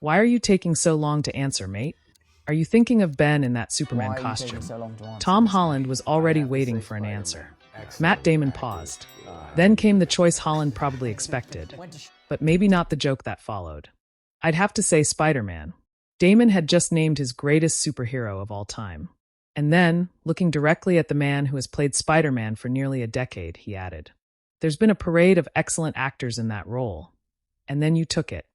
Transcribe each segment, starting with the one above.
Why are you taking so long to answer, mate? Are you thinking of Ben in that Superman Why are you taking costume? so long to answer Tom this? Holland was already waiting for an answer. Matt Damon paused. Excellent. Then came the choice Holland probably expected, but maybe not the joke that followed. I'd have to say Spider-Man. Damon had just named his greatest superhero of all time. And then, looking directly at the man who has played Spider-Man for nearly a decade, he added, "There's been a parade of excellent actors in that role. And then you took it."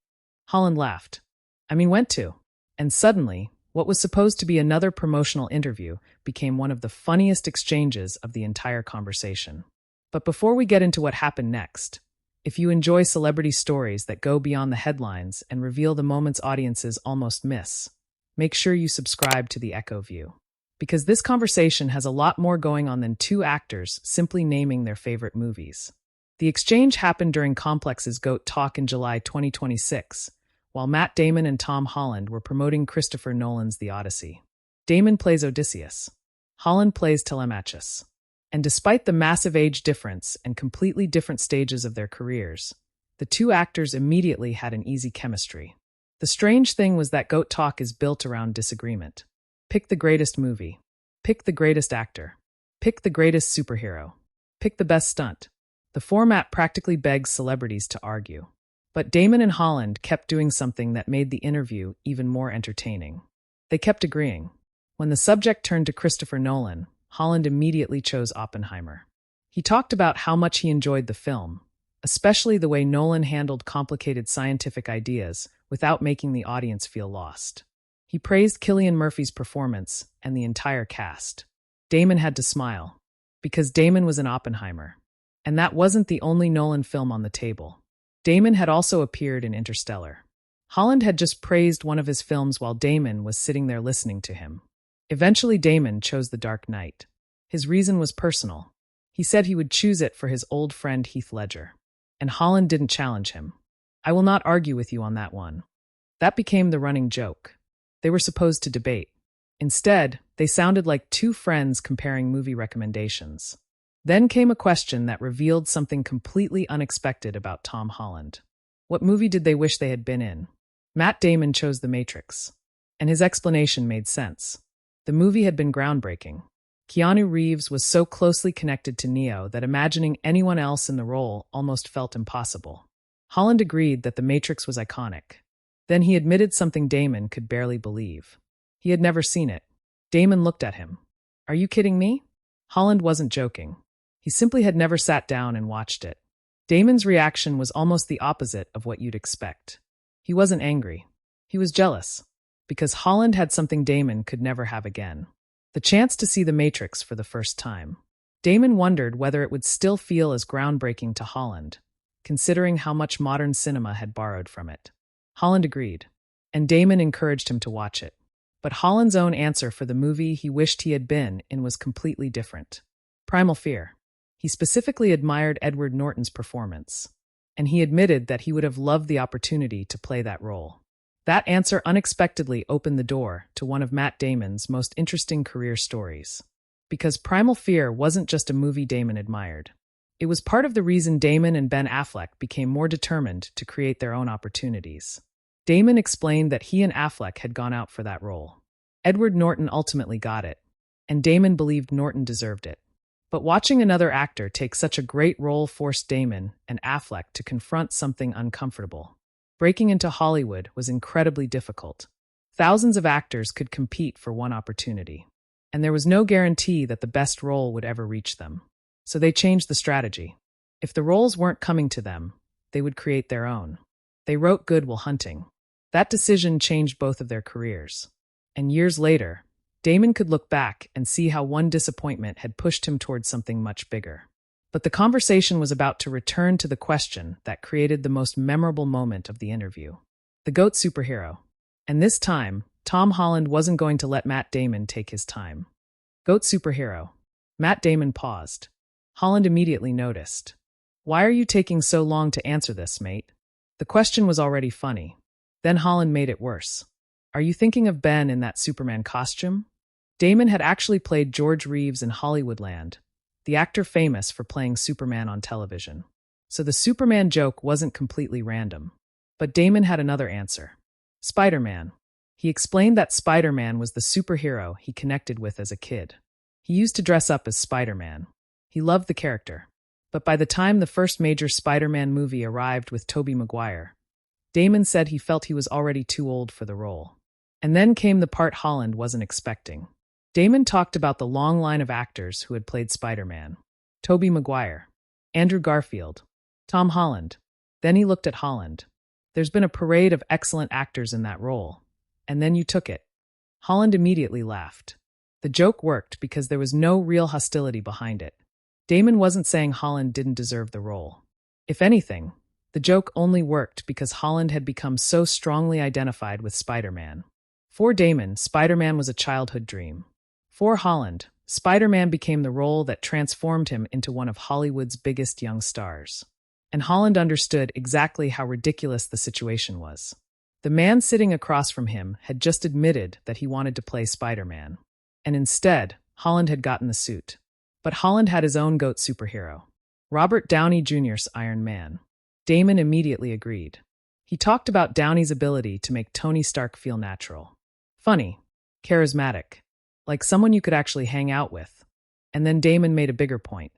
Holland laughed. Went to. And suddenly, what was supposed to be another promotional interview became one of the funniest exchanges of the entire conversation. But before we get into what happened next, if you enjoy celebrity stories that go beyond the headlines and reveal the moments audiences almost miss, make sure you subscribe to the Echo View. Because this conversation has a lot more going on than two actors simply naming their favorite movies. The exchange happened during Complex's GOAT Talk in July 2026, while Matt Damon and Tom Holland were promoting Christopher Nolan's The Odyssey. Damon plays Odysseus. Holland plays Telemachus. And despite the massive age difference and completely different stages of their careers, the two actors immediately had an easy chemistry. The strange thing was that GOAT Talk is built around disagreement. Pick the greatest movie. Pick the greatest actor. Pick the greatest superhero. Pick the best stunt. The format practically begs celebrities to argue. But Damon and Holland kept doing something that made the interview even more entertaining. They kept agreeing. When the subject turned to Christopher Nolan, Holland immediately chose Oppenheimer. He talked about how much he enjoyed the film, especially the way Nolan handled complicated scientific ideas without making the audience feel lost. He praised Cillian Murphy's performance and the entire cast. Damon had to smile, because Damon was in Oppenheimer. And that wasn't the only Nolan film on the table. Damon had also appeared in Interstellar. Holland had just praised one of his films while Damon was sitting there listening to him. Eventually, Damon chose The Dark Knight. His reason was personal. He said he would choose it for his old friend Heath Ledger. And Holland didn't challenge him. "I will not argue with you on that one." That became the running joke. They were supposed to debate. Instead, they sounded like two friends comparing movie recommendations. Then came a question that revealed something completely unexpected about Tom Holland. What movie did they wish they had been in? Matt Damon chose The Matrix. And his explanation made sense. The movie had been groundbreaking. Keanu Reeves was so closely connected to Neo that imagining anyone else in the role almost felt impossible. Holland agreed that The Matrix was iconic. Then he admitted something Damon could barely believe. He had never seen it. Damon looked at him. "Are you kidding me?" Holland wasn't joking. He simply had never sat down and watched it. Damon's reaction was almost the opposite of what you'd expect. He wasn't angry. He was jealous. Because Holland had something Damon could never have again. The chance to see The Matrix for the first time. Damon wondered whether it would still feel as groundbreaking to Holland, considering how much modern cinema had borrowed from it. Holland agreed, and Damon encouraged him to watch it. But Holland's own answer for the movie he wished he had been in was completely different. Primal Fear. He specifically admired Edward Norton's performance, and he admitted that he would have loved the opportunity to play that role. That answer unexpectedly opened the door to one of Matt Damon's most interesting career stories. Because Primal Fear wasn't just a movie Damon admired. It was part of the reason Damon and Ben Affleck became more determined to create their own opportunities. Damon explained that he and Affleck had gone out for that role. Edward Norton ultimately got it, and Damon believed Norton deserved it. But watching another actor take such a great role forced Damon and Affleck to confront something uncomfortable. Breaking into Hollywood was incredibly difficult. Thousands of actors could compete for one opportunity, and there was no guarantee that the best role would ever reach them. So they changed the strategy. If the roles weren't coming to them, they would create their own. They wrote Good Will Hunting. That decision changed both of their careers. And years later, Damon could look back and see how one disappointment had pushed him towards something much bigger. But the conversation was about to return to the question that created the most memorable moment of the interview. The GOAT superhero. And this time, Tom Holland wasn't going to let Matt Damon take his time. GOAT superhero. Matt Damon paused. Holland immediately noticed. "Why are you taking so long to answer this, mate?" The question was already funny. Then Holland made it worse. "Are you thinking of Ben in that Superman costume?" Damon had actually played George Reeves in Hollywoodland, the actor famous for playing Superman on television. So the Superman joke wasn't completely random. But Damon had another answer. Spider-Man. He explained that Spider-Man was the superhero he connected with as a kid. He used to dress up as Spider-Man. He loved the character. But by the time the first major Spider-Man movie arrived with Tobey Maguire, Damon said he felt he was already too old for the role. And then came the part Holland wasn't expecting. Damon talked about the long line of actors who had played Spider-Man. Tobey Maguire, Andrew Garfield, Tom Holland. Then he looked at Holland. There's been a parade of excellent actors in that role. And then you took it. Holland immediately laughed. The joke worked because there was no real hostility behind it. Damon wasn't saying Holland didn't deserve the role. If anything, the joke only worked because Holland had become so strongly identified with Spider-Man. For Damon, Spider-Man was a childhood dream. For Holland, Spider-Man became the role that transformed him into one of Hollywood's biggest young stars. And Holland understood exactly how ridiculous the situation was. The man sitting across from him had just admitted that he wanted to play Spider-Man. And instead, Holland had gotten the suit. But Holland had his own GOAT superhero, Robert Downey Jr.'s Iron Man. Damon immediately agreed. He talked about Downey's ability to make Tony Stark feel natural. Funny, charismatic, like someone you could actually hang out with. And then Damon made a bigger point.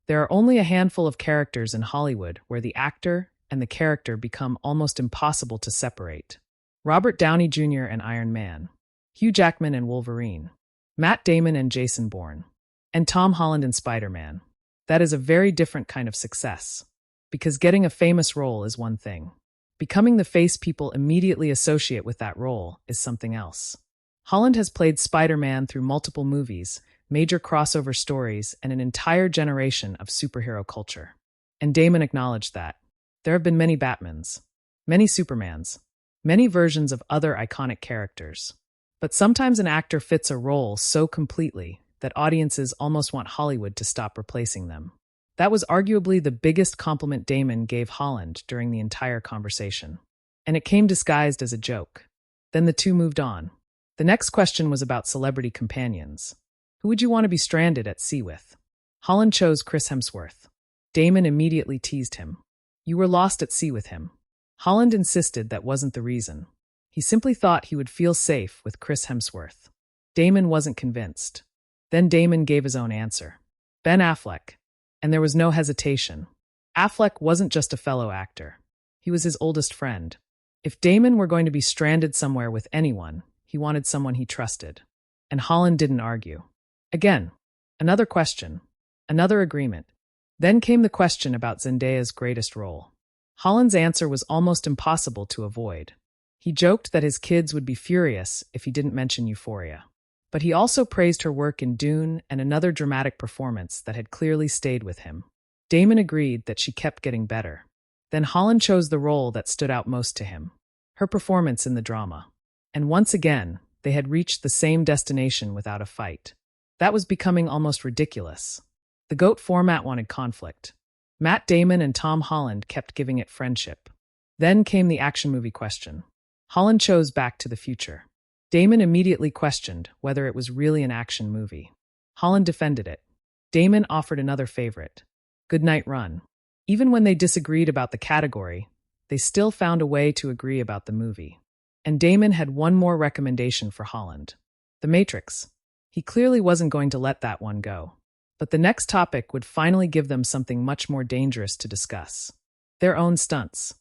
There are only a handful of characters in Hollywood where the actor and the character become almost impossible to separate. Robert Downey Jr. and Iron Man, Hugh Jackman and Wolverine, Matt Damon and Jason Bourne, and Tom Holland and Spider-Man. That is a very different kind of success. Because getting a famous role is one thing. Becoming the face people immediately associate with that role is something else. Holland has played Spider-Man through multiple movies, major crossover stories, and an entire generation of superhero culture. And Damon acknowledged that. There have been many Batmans, many Supermans, many versions of other iconic characters. But sometimes an actor fits a role so completely that audiences almost want Hollywood to stop replacing them. That was arguably the biggest compliment Damon gave Holland during the entire conversation. And it came disguised as a joke. Then the two moved on. The next question was about celebrity companions. Who would you want to be stranded at sea with? Holland chose Chris Hemsworth. Damon immediately teased him. You were lost at sea with him. Holland insisted that wasn't the reason. He simply thought he would feel safe with Chris Hemsworth. Damon wasn't convinced. Then Damon gave his own answer. Ben Affleck. And there was no hesitation. Affleck wasn't just a fellow actor. He was his oldest friend. If Damon were going to be stranded somewhere with anyone, he wanted someone he trusted. And Holland didn't argue. Again, another question. Another agreement. Then came the question about Zendaya's greatest role. Holland's answer was almost impossible to avoid. He joked that his kids would be furious if he didn't mention Euphoria. But he also praised her work in Dune and another dramatic performance that had clearly stayed with him. Damon agreed that she kept getting better. Then Holland chose the role that stood out most to him, her performance in the drama. And once again, they had reached the same destination without a fight. That was becoming almost ridiculous. The GOAT format wanted conflict. Matt Damon and Tom Holland kept giving it friendship. Then came the action movie question. Holland chose Back to the Future. Damon immediately questioned whether it was really an action movie. Holland defended it. Damon offered another favorite, Good Night Run. Even when they disagreed about the category, they still found a way to agree about the movie. And Damon had one more recommendation for Holland. The Matrix. He clearly wasn't going to let that one go. But the next topic would finally give them something much more dangerous to discuss. Their own stunts.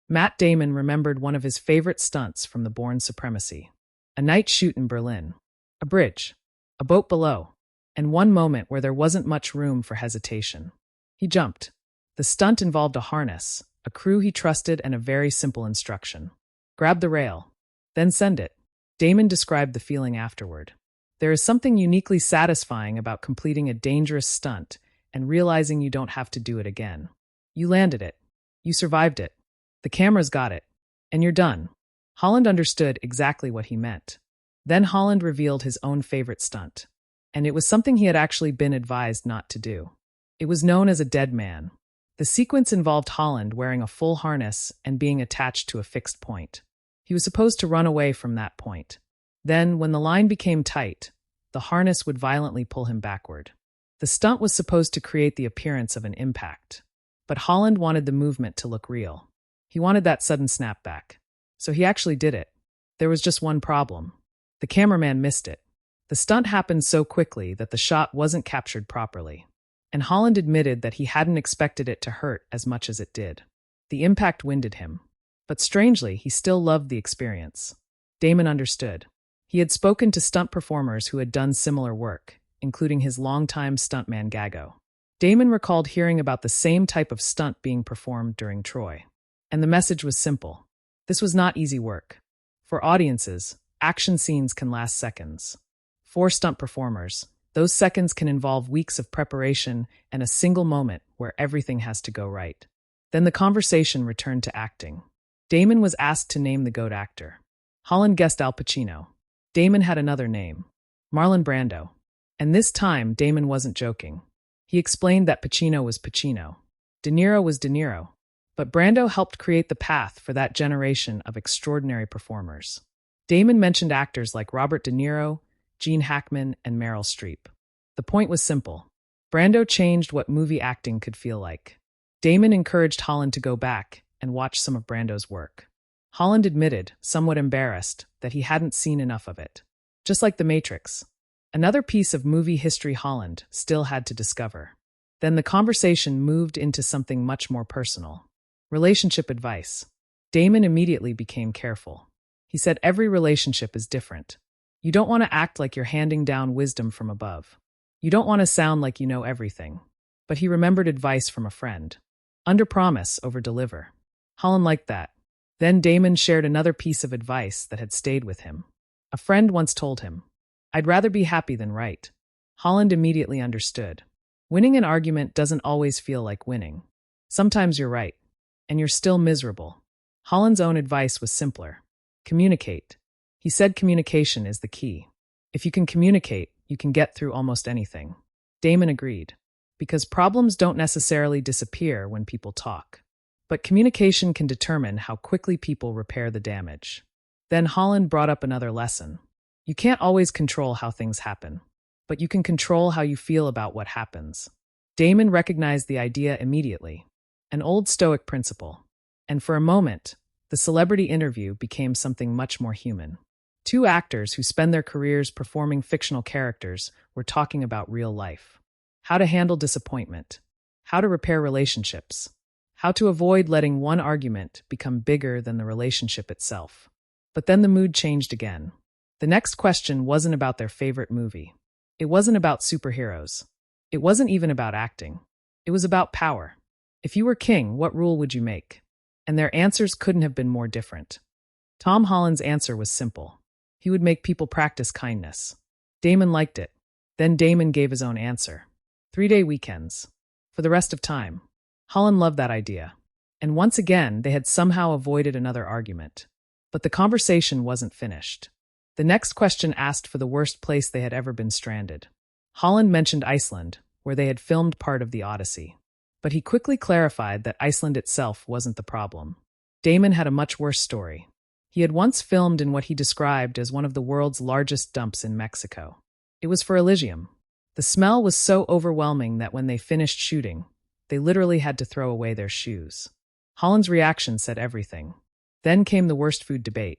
Matt Damon remembered one of his favorite stunts from the Bourne Supremacy. A night shoot in Berlin. A bridge. A boat below. And one moment where there wasn't much room for hesitation. He jumped. The stunt involved a harness, a crew he trusted, and a very simple instruction. Grab the rail. Then send it. Damon described the feeling afterward. There is something uniquely satisfying about completing a dangerous stunt and realizing you don't have to do it again. You landed it. You survived it. The cameras got it. And you're done. Holland understood exactly what he meant. Then Holland revealed his own favorite stunt. And it was something he had actually been advised not to do. It was known as a dead man. The sequence involved Holland wearing a full harness and being attached to a fixed point. He was supposed to run away from that point. Then, when the line became tight, the harness would violently pull him backward. The stunt was supposed to create the appearance of an impact. But Holland wanted the movement to look real. He wanted that sudden snapback. So he actually did it. There was just one problem. The cameraman missed it. The stunt happened so quickly that the shot wasn't captured properly. And Holland admitted that he hadn't expected it to hurt as much as it did. The impact winded him. But strangely, he still loved the experience. Damon understood. He had spoken to stunt performers who had done similar work, including his longtime stuntman Gago. Damon recalled hearing about the same type of stunt being performed during Troy. And the message was simple. This was not easy work. For audiences, action scenes can last seconds. For stunt performers, those seconds can involve weeks of preparation and a single moment where everything has to go right. Then the conversation returned to acting. Damon was asked to name the GOAT actor. Holland guessed Al Pacino. Damon had another name, Marlon Brando. And this time, Damon wasn't joking. He explained that Pacino was Pacino. De Niro was De Niro. But Brando helped create the path for that generation of extraordinary performers. Damon mentioned actors like Robert De Niro, Gene Hackman, and Meryl Streep. The point was simple. Brando changed what movie acting could feel like. Damon encouraged Holland to go back and watch some of Brando's work. Holland admitted, somewhat embarrassed, that he hadn't seen enough of it. Just like The Matrix. Another piece of movie history Holland still had to discover. Then the conversation moved into something much more personal. Relationship advice. Damon immediately became careful. He said every relationship is different. You don't want to act like you're handing down wisdom from above. You don't want to sound like you know everything. But he remembered advice from a friend. Under-promise, over-deliver. Holland liked that. Then Damon shared another piece of advice that had stayed with him. A friend once told him, "I'd rather be happy than right." Holland immediately understood. Winning an argument doesn't always feel like winning. Sometimes you're right, and you're still miserable. Holland's own advice was simpler. Communicate. He said communication is the key. If you can communicate, you can get through almost anything. Damon agreed. Because problems don't necessarily disappear when people talk. But communication can determine how quickly people repair the damage. Then Holland brought up another lesson. You can't always control how things happen, but you can control how you feel about what happens. Damon recognized the idea immediately. An old Stoic principle. And for a moment, the celebrity interview became something much more human. Two actors who spend their careers performing fictional characters were talking about real life. How to handle disappointment. How to repair relationships. How to avoid letting one argument become bigger than the relationship itself. But then the mood changed again. The next question wasn't about their favorite movie. It wasn't about superheroes. It wasn't even about acting. It was about power. If you were king, what rule would you make? And their answers couldn't have been more different. Tom Holland's answer was simple. He would make people practice kindness. Damon liked it. Then Damon gave his own answer. 3-day weekends. For the rest of time. Holland loved that idea. And once again, they had somehow avoided another argument. But the conversation wasn't finished. The next question asked for the worst place they had ever been stranded. Holland mentioned Iceland, where they had filmed part of the Odyssey. But he quickly clarified that Iceland itself wasn't the problem. Damon had a much worse story. He had once filmed in what he described as one of the world's largest dumps in Mexico. It was for Elysium. The smell was so overwhelming that when they finished shooting, they literally had to throw away their shoes. Holland's reaction said everything. Then came the worst food debate.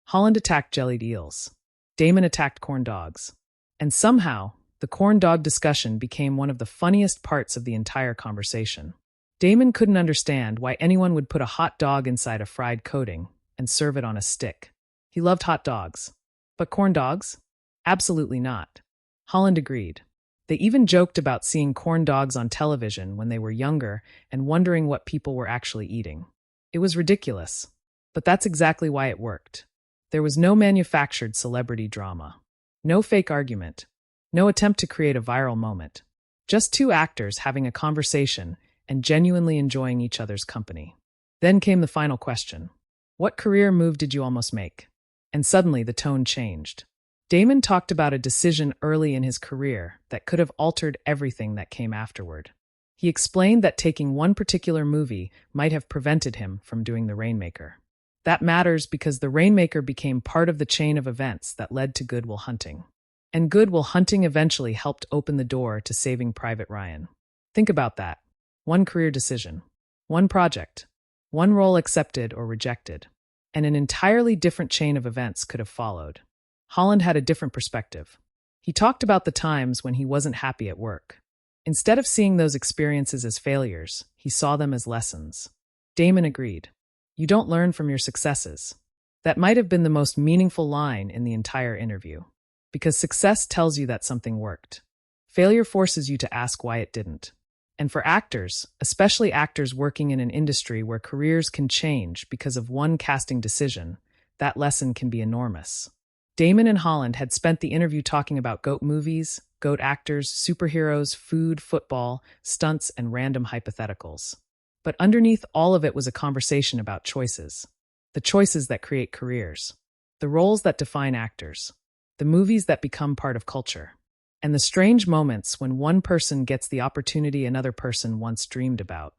Holland attacked jellied eels. Damon attacked corn dogs. And somehow, the corn dog discussion became one of the funniest parts of the entire conversation. Damon couldn't understand why anyone would put a hot dog inside a fried coating and serve it on a stick. He loved hot dogs. But corn dogs? Absolutely not. Holland agreed. They even joked about seeing corn dogs on television when they were younger and wondering what people were actually eating. It was ridiculous. But that's exactly why it worked. There was no manufactured celebrity drama. No fake argument. No attempt to create a viral moment. Just two actors having a conversation and genuinely enjoying each other's company. Then came the final question. What career move did you almost make? And suddenly the tone changed. Damon talked about a decision early in his career that could have altered everything that came afterward. He explained that taking one particular movie might have prevented him from doing The Rainmaker. That matters because The Rainmaker became part of the chain of events that led to Good Will Hunting. And Good Will Hunting eventually helped open the door to Saving Private Ryan. Think about that. One career decision. One project. One role accepted or rejected. and an entirely different chain of events could have followed. Holland had a different perspective. He talked about the times when he wasn't happy at work. Instead of seeing those experiences as failures, he saw them as lessons. Damon agreed. You don't learn from your successes. That might have been the most meaningful line in the entire interview. Because success tells you that something worked. Failure forces you to ask why it didn't. And for actors, especially actors working in an industry where careers can change because of one casting decision, that lesson can be enormous. Damon and Holland had spent the interview talking about GOAT movies, GOAT actors, superheroes, food, football, stunts, and random hypotheticals. But underneath all of it was a conversation about choices. The choices that create careers. The roles that define actors. The movies that become part of culture. And the strange moments when one person gets the opportunity another person once dreamed about.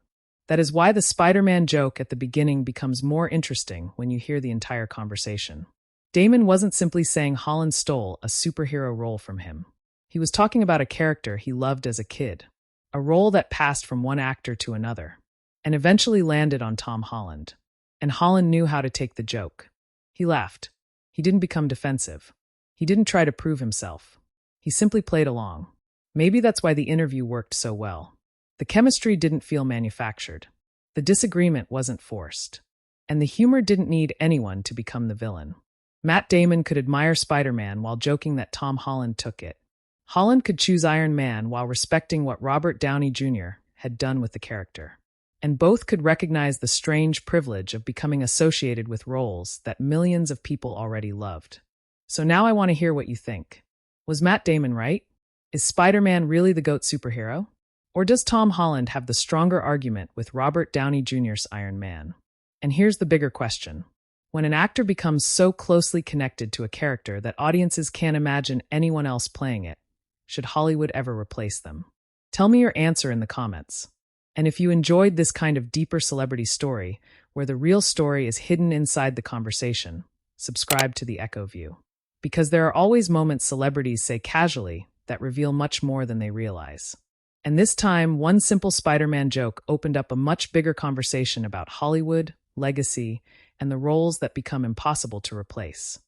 That is why the Spider-Man joke at the beginning becomes more interesting when you hear the entire conversation. Damon wasn't simply saying Holland stole a superhero role from him. He was talking about a character he loved as a kid, a role that passed from one actor to another, and eventually landed on Tom Holland. And Holland knew how to take the joke. He laughed. He didn't become defensive. He didn't try to prove himself. He simply played along. Maybe that's why the interview worked so well. The chemistry didn't feel manufactured. The disagreement wasn't forced. And the humor didn't need anyone to become the villain. Matt Damon could admire Spider-Man while joking that Tom Holland took it. Holland could choose Iron Man while respecting what Robert Downey Jr. had done with the character. And both could recognize the strange privilege of becoming associated with roles that millions of people already loved. So now I want to hear what you think. Was Matt Damon right? Is Spider-Man really the GOAT superhero? Or does Tom Holland have the stronger argument with Robert Downey Jr.'s Iron Man? And here's the bigger question. When an actor becomes so closely connected to a character that audiences can't imagine anyone else playing it, should Hollywood ever replace them? Tell me your answer in the comments. And if you enjoyed this kind of deeper celebrity story, where the real story is hidden inside the conversation, subscribe to the Echo View. Because there are always moments celebrities say casually that reveal much more than they realize. And this time, one simple Spider-Man joke opened up a much bigger conversation about Hollywood, legacy, and the roles that become impossible to replace.